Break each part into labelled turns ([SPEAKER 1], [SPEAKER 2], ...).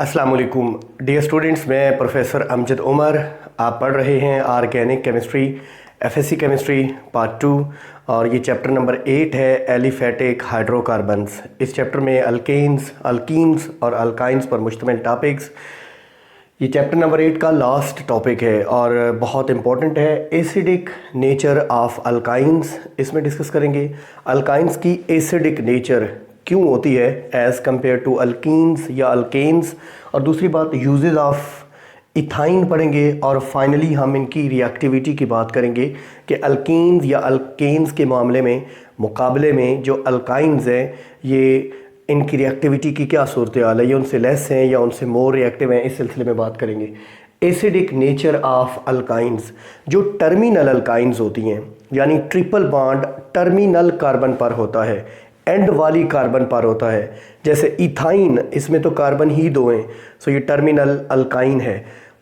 [SPEAKER 1] अस्सलाम वालेकुम dear students, मैं प्रोफेसर अमजद उमर। आप पढ़ रहे हैं organic chemistry FSc chemistry part 2 और ये चैप्टर नंबर 8 है एलिफेटिक हाइड्रोकार्बन्स। इस चैप्टर में अल्केन्स, अल्कीन्स और अल्काइंस पर मुश्तमिल टॉपिक्स। ये चैप्टर नंबर 8 का लास्ट टॉपिक है और बहुत इंपॉर्टेंट है। एसिडिक नेचर ऑफ अल्काइंस इसमें डिस्कस करेंगे। अल्काइंस की एसिडिक नेचर क्यों होती है एज़ कम्पेयर टू अल्कीन्स या अल्केन्स, और दूसरी बात यूजेस ऑफ इथाइन पढ़ेंगे, और फाइनली हम इनकी रिएक्टिविटी की बात करेंगे कि अल्कीन्स या अल्केन्स के मामले में मुकाबले में जो अल्काइंस हैं ये इनकी रिएक्टिविटी की क्या सूरत हाल है, ये उनसे लेस हैं या उनसे मोर रिएक्टिव हैं, इस सिलसिले में बात करेंगे। एसिडिक नेचर ऑफ अल्काइंस, जो टर्मिनल अल्काइंस होती हैं यानी ट्रिपल बॉन्ड टर्मिनल कार्बन पर होता है, एंड वाली कार्बन पर होता है। जैसे इथाइन, इसमें तो कार्बन ही दो हैं, सो ये टर्मिनल अल्काइन है।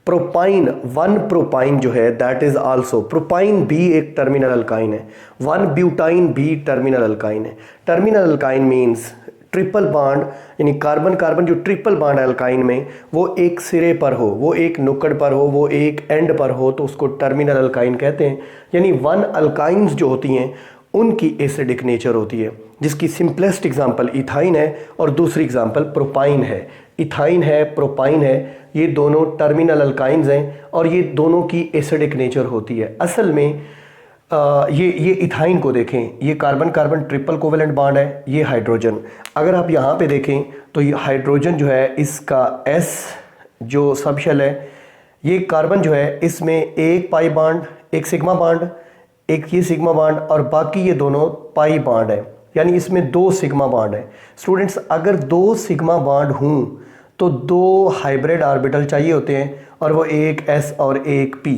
[SPEAKER 1] प्रोपाइन, वन प्रोपाइन जो है दैट इज़ आल्सो, प्रोपाइन भी एक टर्मिनल अल्काइन है। वन ब्यूटाइन भी टर्मिनल अल्काइन है। Terminal alkyne means triple bond, यानी कार्बन कार्बन जो ट्रिपल बॉन्ड है अल्काइन में, वो एक सिरे पर हो, वो एक नुक्कड़ पर हो, वो एक एंड पर हो, तो उसको टर्मिनल अल्काइन कहते हैं। यानी वन अल्काइंस जो होती हैं उनकी एसिडिक नेचर होती है, जिसकी सिंपलेस्ट एग्जांपल इथाइन है और दूसरी एग्जांपल प्रोपाइन है। इथाइन है, प्रोपाइन है, ये दोनों टर्मिनल अल्काइंस हैं और ये दोनों की एसिडिक नेचर होती है। असल में ये इथाइन को देखें, ये carbon carbon triple covalent bond है, ये हाइड्रोजन। अगर आप यहाँ पे देखें तो ये हाइड्रोजन जो है इसका S जो सब शेल है, ये कार्बन जो है इसमें एक पाई बॉन्ड, एक सिग्मा बॉन्ड, एक ये सिग्मा बॉन्ड और बाकी ये दोनों पाई बॉन्ड है, यानी इसमें दो सिग्मा बॉन्ड है। स्टूडेंट्स, अगर दो सिग्मा बॉन्ड हों तो दो हाइब्रिड ऑर्बिटल चाहिए होते हैं, और वो एक S और एक P।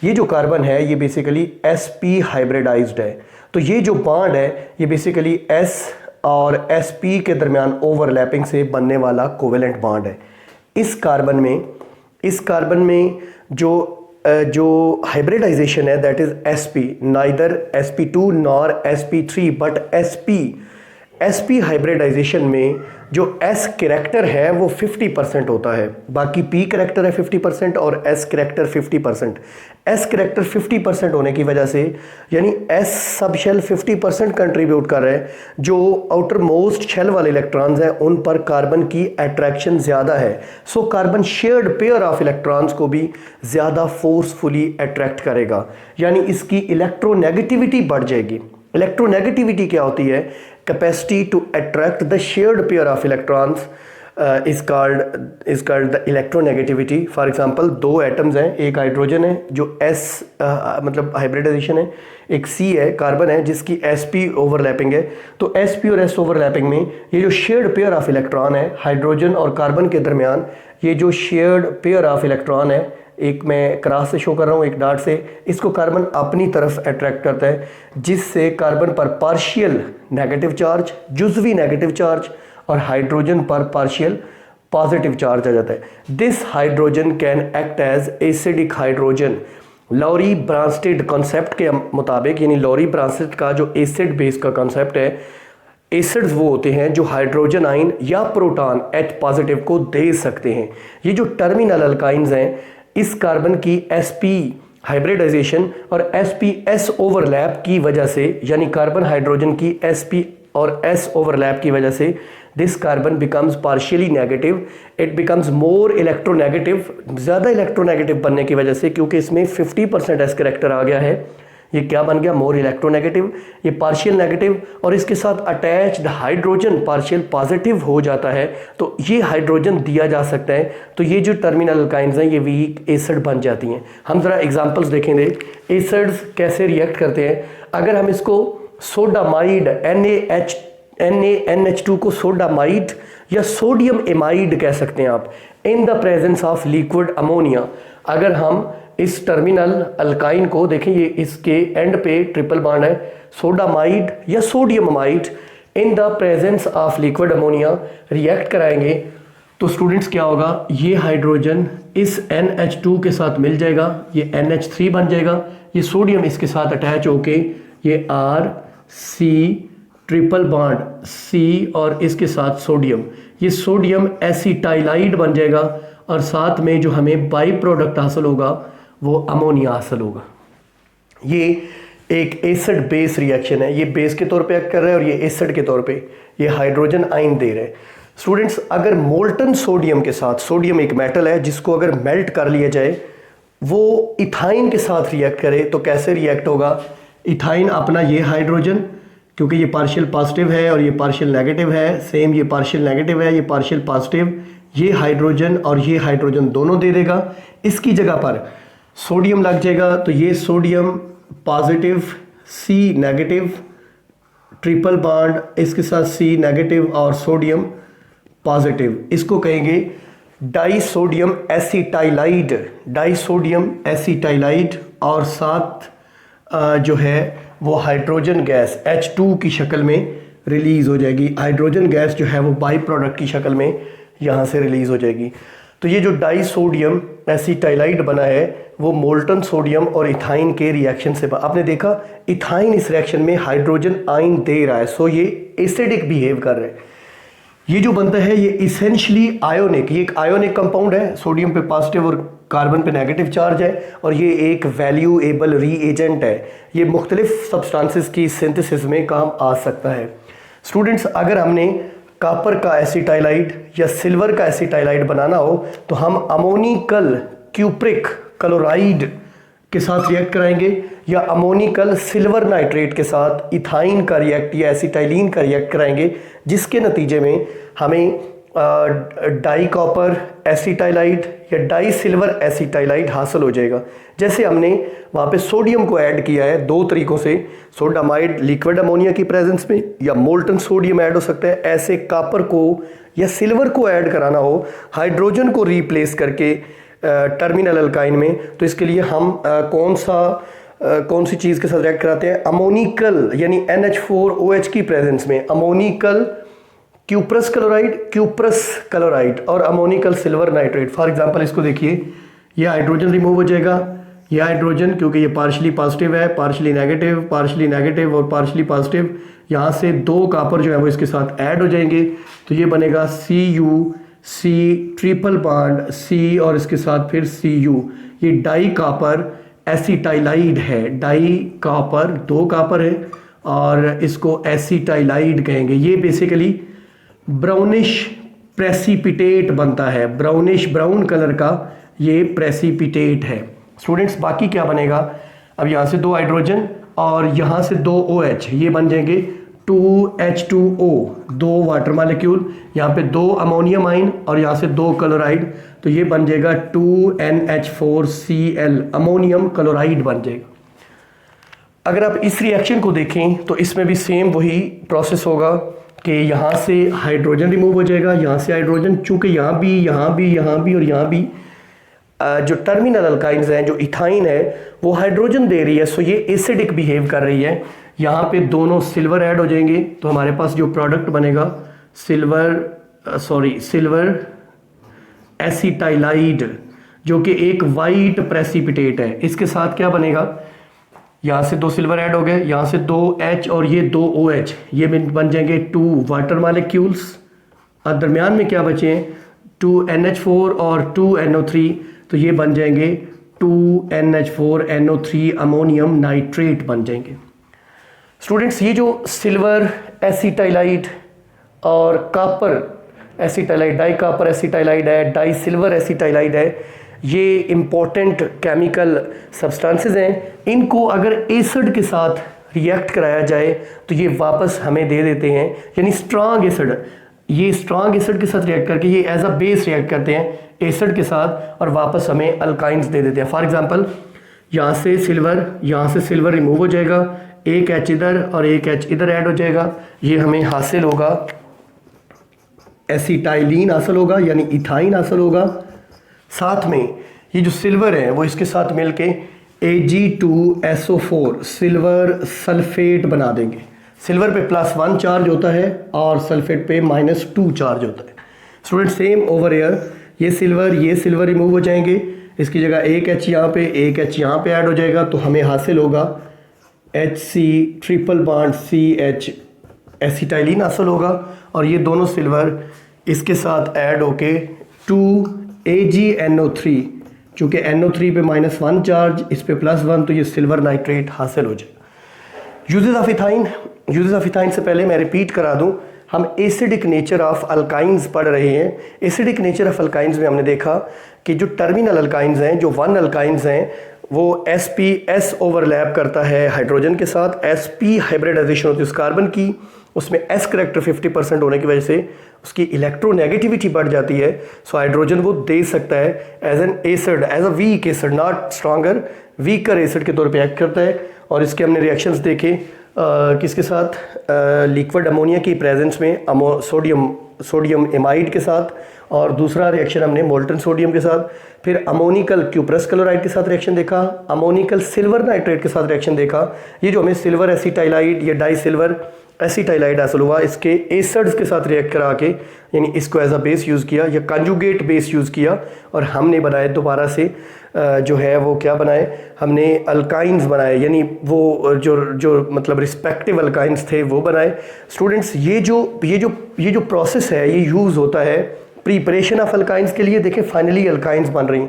[SPEAKER 1] ये जो कार्बन है ये बेसिकली sp हाइब्रिडाइज्ड है, तो ये जो बॉन्ड है ये बेसिकली S और sp के दरमियान ओवरलैपिंग से बनने वाला कोवेलेंट बॉन्ड है। इस कार्बन में जो हाइब्रिडाइजेशन है that is sp, neither sp2 nor sp3 but sp hybridisation में जो s कैरेक्टर है वो 50% होता है, बाकी p कैरेक्टर है 50% और s कैरेक्टर 50%। s कैरेक्टर 50% होने की वजह से, यानी s सब शेल 50% कंट्रीब्यूट कर रहे हैं, जो आउटर मोस्ट शेल वाले इलेक्ट्रॉन्स हैं उन पर कार्बन की अट्रैक्शन ज़्यादा है, so carbon shared pair of electrons को भी ज़्यादा फोर्सफुली अट्रैक्ट करेगा, यानी इसकी इलेक्ट्रोनेगेटिविटी बढ़ जाएगी। इलेक्ट्रोनेगेटिविटी क्या होती है? Capacity to attract the shared pair of electrons is called the electronegativity. For example, दो एटम्स हैं, एक हाइड्रोजन है जो S मतलब हाइब्रिडाइजेशन है, एक C है कार्बन है जिसकी sp ओवरलैपिंग है। तो sp और s ओवरलैपिंग में ये जो शेयर्ड पेयर ऑफ इलेक्ट्रॉन है हाइड्रोजन और कार्बन के दरमियान, ये जो शेयर्ड पेयर ऑफ इलेक्ट्रॉन है, एक मैं क्रॉस से शो कर रहा हूँ एक डॉट से, इसको कार्बन अपनी तरफ अट्रैक्ट करता है, जिससे कार्बन पर पार्शियल नेगेटिव चार्ज, जुज़वी नेगेटिव चार्ज, और हाइड्रोजन पर पार्शियल पॉजिटिव चार्ज आ जाता है। This hydrogen can act as acidic hydrogen. Lowry Bronsted concept के मुताबिक, यानी लॉरी ब्रांस्टेड का जो एसिड बेस का कॉन्सेप्ट है, एसिड्स वो होते हैं जो हाइड्रोजन आइन या प्रोटॉन H पॉजिटिव को दे सकते हैं। ये जो टर्मिनल अल्काइंस हैं, इस कार्बन की sp हाइब्रिडाइजेशन और sp-s ओवरलैप की वजह से, यानी कार्बन हाइड्रोजन की sp और s ओवरलैप की वजह से, this carbon becomes partially negative, it becomes more electronegative, ज़्यादा इलेक्ट्रोनेगेटिव बनने की वजह से, क्योंकि इसमें 50% s कैरेक्टर आ गया है, ये क्या बन गया? More electronegative. ये पार्शियल नेगेटिव और इसके साथ अटैच्ड हाइड्रोजन पार्शियल पॉजिटिव हो जाता है, तो ये हाइड्रोजन दिया जा सकता है। तो ये जो टर्मिनल अल्काइंस हैं ये वीक एसिड बन जाती हैं। हम ज़रा एग्जांपल्स देखेंगे एसिड्स कैसे रिएक्ट करते हैं। अगर हम इसको सोडामाइड NaNH2 को सोडामाइड या सोडियम एमाइड कह सकते हैं आप, in the presence of liquid ammonia. अगर हम इस टर्मिनल अल्काइन को देखें, ये इसके एंड पे ट्रिपल बॉन्ड है, सोडामाइड या sodium amide, in the presence of liquid ammonia react कराएंगे तो स्टूडेंट्स क्या होगा? ये हाइड्रोजन इस NH2 के साथ मिल जाएगा, ये NH3 बन जाएगा, ये सोडियम इसके साथ अटैच होके ये R C triple bond C और इसके साथ सोडियम, ये सोडियम एसिटाइलाइड बन जाएगा और साथ में जो हमें बाई प्रोडक्ट हासिल होगा वो अमोनिया हासिल होगा। ये एक एसिड बेस रिएक्शन है, ये बेस के तौर पे एक्ट कर रहा है और ये एसिड के तौर पे ये हाइड्रोजन आयन दे रहे हैं। स्टूडेंट्स, अगर मोल्टन सोडियम के साथ, सोडियम एक मेटल है जिसको अगर मेल्ट कर लिया जाए वो इथाइन के साथ रिएक्ट करे तो कैसे रिएक्ट होगा? इथाइन अपना ये हाइड्रोजन, क्योंकि ये पार्शियल पॉजिटिव है और ये पार्शियल नेगेटिव है, सेम ये पार्शियल नेगेटिव है, ये पार्शियल पॉजिटिव, ये हाइड्रोजन और ये हाइड्रोजन दोनों दे देगा। इसकी जगह पर सोडियम लग जाएगा तो ये सोडियम पॉजिटिव, सी नेगेटिव, ट्रिपल बॉन्ड, इसके साथ सी नेगेटिव और सोडियम पॉजिटिव, इसको कहेंगे डाइसोडियम एसिटाइलाइड। डाइसोडियम एसिटाइलाइड और साथ जो है वो हाइड्रोजन गैस H2 की शक्ल में रिलीज़ हो जाएगी। हाइड्रोजन गैस जो है वो बाई प्रोडक्ट की शक्ल में यहाँ से रिलीज़ हो जाएगी। तो ये जो डाइसोडियम एसिटाइलाइड बना है वो मोल्टन सोडियम और इथाइन के रिएक्शन से आपने देखा इथाइन इस रिएक्शन में हाइड्रोजन आयन दे रहा है, सो ये एसिडिक बिहेव कर रहे हैं। ये जो बनता है ये इसेंशली आयोनिक, ये एक आयोनिक कंपाउंड है, सोडियम पे पॉजिटिव और कार्बन पे नेगेटिव चार्ज है और ये एक वैल्यूएबल रीएजेंट है। ये मुख्तलिफ सब्सटेंसेस की सिंथेसिस में काम आ सकता है। स्टूडेंट्स, अगर हमने कॉपर का एसिटाइलाइड या सिल्वर का एसिटाइलाइड बनाना हो तो हम अमोनिकल क्यूप्रिक क्लोराइड के साथ रिएक्ट कराएंगे या अमोनिकल सिल्वर नाइट्रेट के साथ इथाइन का रिएक्ट या एसिटाइलिन का रिएक्ट कराएंगे, जिसके नतीजे में हमें डाई कॉपर एसिटाइलाइड या डाई सिल्वर एसिटाइलाइड हासिल हो जाएगा। जैसे हमने वहाँ पे सोडियम को ऐड किया है दो तरीकों से, सोडामाइड लिक्विड अमोनिया की प्रेजेंस में या मोल्टन सोडियम ऐड हो सकता है। ऐसे कॉपर को या सिल्वर को ऐड कराना हो हाइड्रोजन को रिप्लेस करके टर्मिनल अल्काइन में, तो इसके लिए हम कौन सी चीज़ के साथ रिएक्ट कराते हैं? अमोनिकल यानी NH4OH की प्रेजेंस में अमोनिकल क्यूप्रस क्लोराइड और ammoniacal silver nitrate. For example इसको देखिए, ये हाइड्रोजन रिमूव हो जाएगा, ये हाइड्रोजन क्योंकि ये पार्शली पॉजिटिव है, पार्शली नेगेटिव और पार्शली पॉजिटिव, यहाँ से दो कॉपर जो है वो इसके साथ ऐड हो जाएंगे तो ये बनेगा CuC ट्रिपल बॉन्ड C और इसके साथ फिर Cu। ये डाई कॉपर एसिटाइलाइड है, डाई कॉपर, दो कॉपर है और इसको एसिटाइलाइड कहेंगे। ये बेसिकली ब्राउनिश प्रेसिपिटेट बनता है, ब्राउनिश ब्राउन कलर का ये प्रेसिपिटेट है। स्टूडेंट्स, बाकी क्या बनेगा? अब यहाँ से दो हाइड्रोजन और यहाँ से दो OH, ये बन जाएंगे 2H2O, दो वाटर मॉलिक्यूल, यहाँ पे दो अमोनियम आयन और यहाँ से दो क्लोराइड, तो ये बन जाएगा 2NH4Cl, अमोनियम क्लोराइड बन जाएगा। अगर आप इस रिएक्शन को देखें तो इसमें भी सेम वही प्रोसेस होगा कि यहाँ से हाइड्रोजन रिमूव हो जाएगा, यहाँ से हाइड्रोजन, चूँकि यहाँ भी और यहाँ भी जो टर्मिनल अल्काइंस हैं, जो इथाइन है वो हाइड्रोजन दे रही है, सो ये एसिडिक बिहेव कर रही है। यहाँ पे दोनों सिल्वर ऐड हो जाएंगे तो हमारे पास जो प्रोडक्ट बनेगा सिल्वर एसिटाइलाइड, जो कि एक वाइट प्रेसिपिटेट है। इसके साथ क्या बनेगा? यहाँ से दो सिल्वर ऐड हो गए, यहाँ से दो H और ये दो OH, ये बन जाएंगे 2 वाटर मॉलिक्यूल्स और दरमियान में क्या बचे हैं? 2NH4 और 2NO3, तो ये बन जाएंगे 2NH4NO3 अमोनियम नाइट्रेट बन जाएंगे। स्टूडेंट्स, ये जो सिल्वर एसिटाइलाइड और कॉपर एसिटाइलाइड, डाई कॉपर एसिटाइलाइड है, डाई सिल्वर एसिटाइलाइड है, ये इम्पोर्टेंट केमिकल सब्सटेंसेस हैं। इनको अगर एसिड के साथ रिएक्ट कराया जाए तो ये वापस हमें दे देते हैं, यानी स्ट्रांग एसिड, ये स्ट्रांग एसिड के साथ रिएक्ट करके ये एज अ बेस रिएक्ट करते हैं एसिड के साथ और वापस हमें अल्काइंस दे देते हैं। फॉर एग्जांपल यहाँ से सिल्वर रिमूव हो जाएगा, एक H इधर और एक H इधर ऐड हो जाएगा, ये हमें हासिल होगा एसिटाइलिन हासिल होगा यानी इथाइन हासिल होगा। साथ में ये जो सिल्वर है वो इसके साथ मिलके Ag2SO4 सिल्वर सल्फेट बना देंगे। सिल्वर पे +1 चार्ज होता है और सल्फेट पे -2 चार्ज होता है। स्टूडेंट, सेम ओवर एयर, ये सिल्वर रिमूव हो जाएंगे, इसकी जगह एक H यहाँ पे, एक H यहाँ पे ऐड हो जाएगा तो हमें हासिल होगा HC triple bond CH acetylene हासिल होगा और ये दोनों सिल्वर इसके साथ ऐड होके 2AgNO3, चूँकि NO3 पे -1 चार्ज, इस पे +1, तो ये सिल्वर नाइट्रेट हासिल हो जाए। Uses of ethyne, uses of ethyne से पहले मैं रिपीट करा दूं, हम एसिडिक नेचर ऑफ अल्काइंस पढ़ रहे हैं। एसिडिक नेचर ऑफ अल्काइंस में हमने देखा कि जो टर्मिनल अल्काइंस हैं, जो 1 अल्काइंस हैं, वो sp-s ओवरलैप करता है हाइड्रोजन के साथ, sp हाइब्रिडाइजेशन होती है उस कार्बन की, उसमें s करेक्टर 50% होने की वजह से उसकी इलेक्ट्रोनेगेटिविटी बढ़ जाती है। सो हाइड्रोजन वो दे सकता है as an acid, as a weak acid, not stronger, weaker acid के तौर पे एक्ट करता है। और इसके हमने रिएक्शंस देखे किसके साथ, लिक्विड अमोनिया की प्रेजेंस में सोडियम एमाइड के साथ, और दूसरा रिएक्शन हमने मोल्टन सोडियम के साथ। फिर अमोनिकल क्यूप्रस क्लोराइड के साथ रिएक्शन देखा, अमोनिकल सिल्वर नाइट्रेट के साथ रिएक्शन देखा। ये जो हमें सिल्वर एसिटाइलाइड या डाई सिल्वर एसिटाइलाइड हासिल हुआ, इसके एसिड्स के साथ रिएक्ट करा के, यानी इसको एज अ बेस यूज़ किया या कंजुगेट बेस यूज़ किया, और हमने बनाए दोबारा से जो है वो क्या बनाए, हमने अल्काइंस बनाए, यानी वो जो मतलब रिस्पेक्टिव अल्काइंस थे वो बनाए। स्टूडेंट्स, ये जो प्रोसेस है ये यूज़ होता है प्रिपरेशन ऑफ अल्काइंस के लिए। देखें फाइनली अल्काइंस बन रही,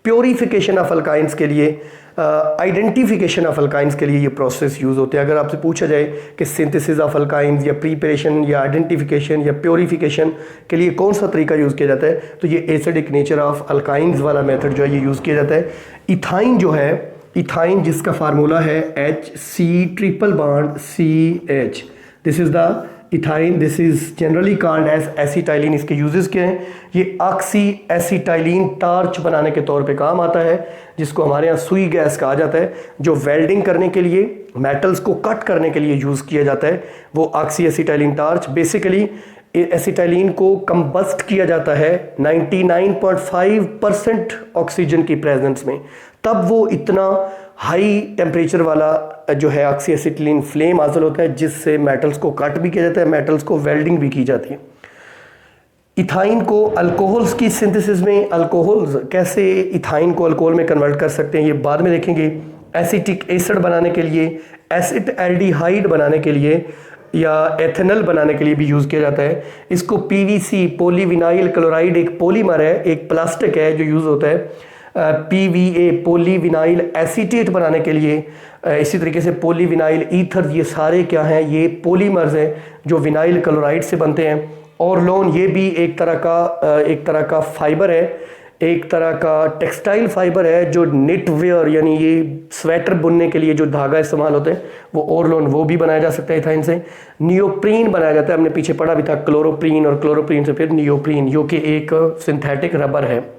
[SPEAKER 1] प्योरीफिकेशन ऑफ अल्काइंस के लिए, आइडेंटिफिकेशन ऑफ अल्काइंस के लिए ये प्रोसेस यूज़ होते हैं। अगर आपसे पूछा जाए कि सिंथेसिस ऑफ अल्काइंस या प्रिपरेशन या आइडेंटिफिकेशन या प्योरीफिकेशन के लिए कौन सा तरीका यूज़ किया जाता है, तो ये एसिडिक नेचर ऑफ अल्काइंस वाला मेथड जो है ये यूज़ किया जाता है। इथाइन जो है, इथाइन जिसका फार्मूला है HC≡CH, this is the ethyne, this is generally called as acetylene. इसके यूजेस क्या हैं, ये ऑक्सी एसिटाइलिन टार्च बनाने के तौर पे काम आता है, जिसको हमारे यहाँ सुई गैस कहा जाता है, जो वेल्डिंग करने के लिए, मेटल्स को कट करने के लिए यूज़ किया जाता है। वो oxy acetylene torch, basically acetylene को कंबस्ट किया जाता है 99.5% ऑक्सीजन की प्रेजेंस में, तब वो इतना हाई टेम्परेचर वाला जो है ऑक्सी एसिटिलीन फ्लेम हासिल होता है, जिससे मेटल्स को कट भी किया जाता है, मेटल्स को वेल्डिंग भी की जाती है। इथाइन को अल्कोहल्स की सिंथेसिस में, अल्कोहल्स कैसे इथाइन को अल्कोहल में कन्वर्ट कर सकते हैं ये बाद में देखेंगे। एसिटिक एसिड बनाने के लिए, एसिड एल्डिहाइड बनाने के लिए या एथेनॉल बनाने के लिए भी यूज़ किया जाता है। इसको पीवीसी, पॉलीविनाइल क्लोराइड, एक पॉलीमर है, एक प्लास्टिक है जो यूज़ होता है। PVA, पॉलीविनाइल एसीटेट बनाने के लिए, इसी तरीके से पॉलीविनाइल ईथर, ये सारे क्या हैं, ये पॉलीमर्स हैं जो विनाइल क्लोराइड से बनते हैं। और लोन, ये भी एक तरह का फाइबर है, एक तरह का टेक्सटाइल फाइबर है जो निटवेयर, यानी ये स्वेटर बुनने के लिए जो धागा इस्तेमाल होता है वो ओरलोन, वो भी बनाया जा सकता है इथाइन से। नियोप्रीन बनाया जाता है, हमने पीछे पढ़ा भी था, क्लोरोप्रीन, और क्लोरोप्रीन से फिर नियोप्रीन, जो कि एक सिंथेटिक रबर है।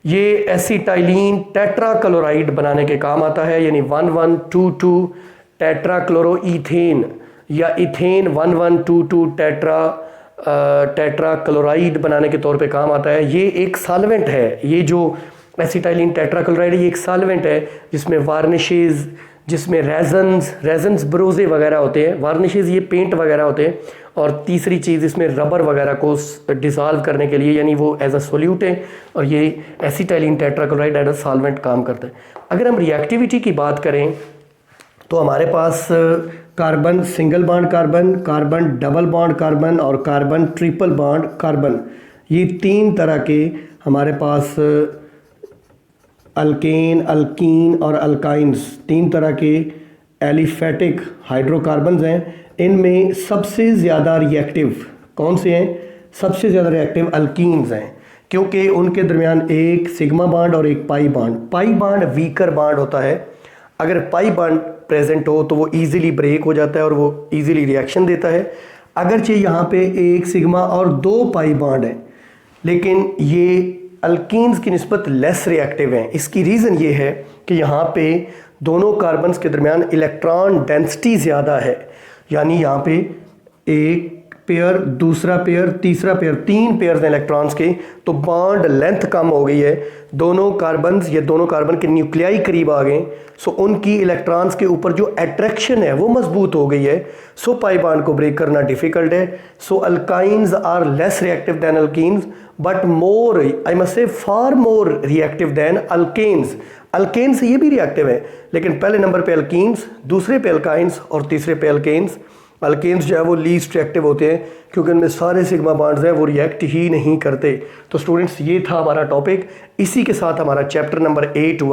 [SPEAKER 1] ये एसिटाइलिन टेट्राक्लोराइड बनाने के काम आता है, यानी 1122 टेट्राक्लोरोईथेन या इथेन 1122 टेट्राक्लोराइड बनाने के तौर पे काम आता है। ये एक सॉल्वेंट है, ये जो एसिटाइलिन टेट्राक्लोराइड है ये एक सॉल्वेंट है जिसमें वार्निशेज, जिसमें रेजन्स ब्रोजे वगैरह होते हैं। वार्निशेज ये पेंट वगैरह होते हैं। और तीसरी चीज़ इसमें रबर वगैरह को डिसॉल्व करने के लिए, यानी वो एज अ सोल्यूट है, और ये acetylene tetrachloride as a solvent काम करता है। अगर हम रिएक्टिविटी की बात करें तो हमारे पास carbon single bond carbon, carbon double bond carbon और कार्बन ट्रिपल बॉन्ड कार्बन, ये 3 तरह के हमारे पास अल्केन, अल्कीन और अल्काइंस, 3 तरह के एलिफेटिक हाइड्रोकार्बन्स हैं। इनमें सबसे ज़्यादा रिएक्टिव कौन से हैं? सबसे ज़्यादा रिएक्टिव अल्कीन्स हैं, क्योंकि उनके दरमियान एक सिग्मा बॉन्ड और एक pi bond. Pi bond weaker bond होता है। अगर पाई बॉन्ड प्रेजेंट हो तो वो इजीली ब्रेक हो जाता है और वो इजीली रिएक्शन देता है। अगरचे यहाँ पे एक सिग्मा और 2 पाई बॉन्ड हैं, लेकिन ये अल्कीन्स की निस्बत लेस रिएक्टिव हैं। इसकी रीज़न ये है कि यहाँ पे दोनों कार्बन्स के दरमियान इलेक्ट्रॉन डेंसिटी ज़्यादा है, यानी यहाँ पे एक पेयर, दूसरा पेयर, तीसरा पेयर, 3 पेयर्स हैं इलेक्ट्रॉन्स के, तो बॉन्ड लेंथ कम हो गई है। दोनों कार्बन्स, ये दोनों कार्बन के न्यूक्लियाई करीब आ गए, सो उनकी इलेक्ट्रॉन्स के ऊपर जो अट्रैक्शन है वो मजबूत हो गई है। सो पाई बॉन्ड को ब्रेक करना डिफिकल्ट है। So alkynes are less reactive than alkenes, but more, I must say far more reactive than alkanes. Alkanes ये भी रिएक्टिव है, लेकिन पहले नंबर पे अल्कीन्स, दूसरे पे अल्काइंस और तीसरे पे अल्केन्स। अल्केन्स जो है वो लीस्ट रिएक्टिव होते हैं क्योंकि उनमें सारे सिग्मा बॉन्ड्स हैं वो रिएक्ट ही नहीं करते। तो स्टूडेंट्स ये था हमारा टॉपिक, इसी के साथ हमारा चैप्टर नंबर 8 हुआ।